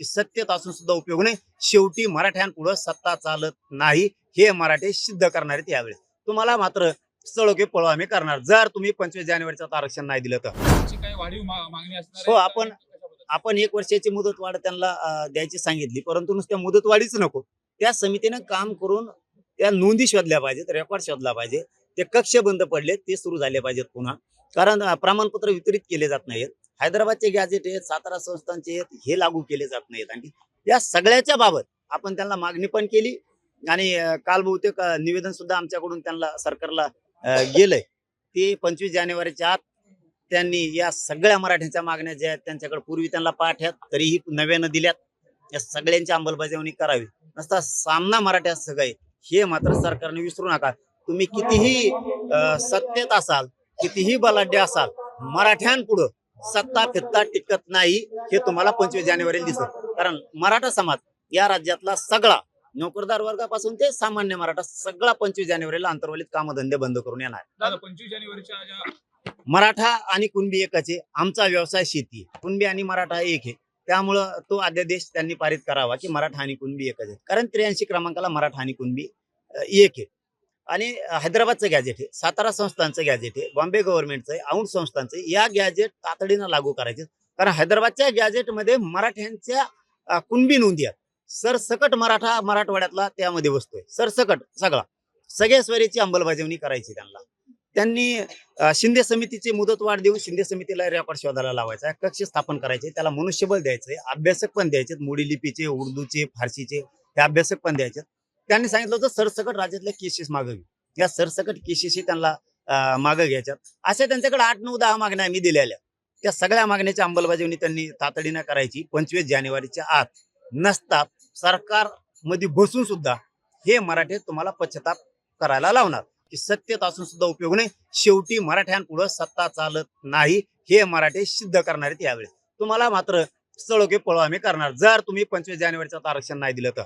की सत्तेत असून सुद्धा उपयोग नाही, शेवटी मराठ्यांपुढे सत्ता चालत नाही हे मराठे सिद्ध करणार आहेत यावेळी. तुम्हाला मात्र चळोके पळो आम्ही करणार जर तुम्ही 25 जानेवारीचं आरक्षण नाही दिलं तर. तुमची काही वाढीव मागणी असणार हो, आहे आपण का? कशाबद्दल? आपण 1 वर्षाची मुदतवाढ त्यांना द्यायची सांगितली, परंतु नुसत्या मुदतवाढीच नको. त्या समितीनं काम करून त्या नोंदी शोधल्या पाहिजेत, रेकॉर्ड शोधला पाहिजे. ते कक्ष बंद पडले ते सुरू झाले पाहिजेत पुन्हा. कारण प्रमाणपत्र वितरित केले जात नाहीत. हैदराबादचे गॅजेट आहेत, सातारा संस्थांचे आहेत, हे लागू केले जात नाहीत. आणि या सगळ्याच्या बाबत आपण त्यांना मागणी पण केली आणि काल बहुतेक निवेदन सुद्धा आमच्याकडून त्यांना सरकारला गेलंय. ते 25 जानेवारीच्या आत त्यांनी या सगळ्या मराठ्यांच्या मागण्या ज्या आहेत त्यांच्याकडे पूर्वी त्यांना पाठ्यात तरीही नव्यानं दिल्यात. या सगळ्यांची अंमलबजावणी करावी. नसता सामना मराठ्यात सगळे हे मात्र सरकारने विसरू नका. तुम्ही कितीही सत्तेत असाल, कितीही बलाढ्य असाल, मराठ्यांपुढं सत्ता फित्ता टिकत नाही हे तुम्हाला 25 जानेवारीला दिसत. कारण मराठा समाज या राज्यातला सगळा नोकरदार वर्गापासून ते सामान्य मराठा सगळा 25 जानेवारीला अंतर्वलित कामधंदे बंद करून येणार. दादा 25 जानेवारीच्या ज्या मराठा आणि कुणबी एकच आहे. आमचा व्यवसाय शेती आहे. कुणबी आणि मराठा एक आहे. त्यामुळं तो अध्यादेश त्यांनी पारित करावा की मराठा आणि कुणबी एकच आहे. कारण 83 क्रमांकाला मराठा आणि कुणबी एक आहे. आणि हैदराबादचं गॅजेट आहे, सातारा संस्थांचं गॅजेट आहे, बॉम्बे गव्हर्नमेंटचं आहे, औंध संस्थांचं आहे. या गॅजेट तातडीनं लागू करायचे. कारण हैदराबादच्या गॅजेटमध्ये मराठ्यांच्या कुणबी नोंदी आहेत. सरसकट मराठा मराठवाड्यातला त्यामध्ये बसतोय. सरसकट सगळा सगळ्या स्वरीची अंमलबजावणी करायची त्यांना. त्यांनी शिंदे समितीची मुदतवाढ देऊन शिंदे समितीला रेकॉर्ड शोधायला लावायचा, कक्ष स्थापन करायचे, त्याला मनुष्यबळ द्यायचंय, अभ्यासक पण द्यायचे, मोडी लिपीचे, उर्दूचे, फारसीचे हे अभ्यासक पण द्यायचे. त्यांनी सांगितलं होतं सरसकट राज्यातल्या केसेस मागे घ्या. या सरसकट केसेस त्यांना मागे घ्यायच्यात. अशा त्यांच्याकडे 8, 9, 10 मागण्या आम्ही दिलेल्या. त्या सगळ्या मागण्याची अंमलबजावणी त्यांनी तातडीनं करायची. 25 जानेवारीच्या आत नसता सरकार मध्ये बसून सुद्धा हे मराठे तुम्हाला पश्चाताप करायला लावणार की सत्तेत असून सुद्धा उपयोग नाही, शेवटी मराठ्यांपुढे सत्ता चालत नाही हे मराठे सिद्ध करणार आहेत यावेळी. तुम्हाला मात्र चळोके पळो आम्ही करणार जर तुम्ही 25 जानेवारीचं आरक्षण नाही दिलं तर.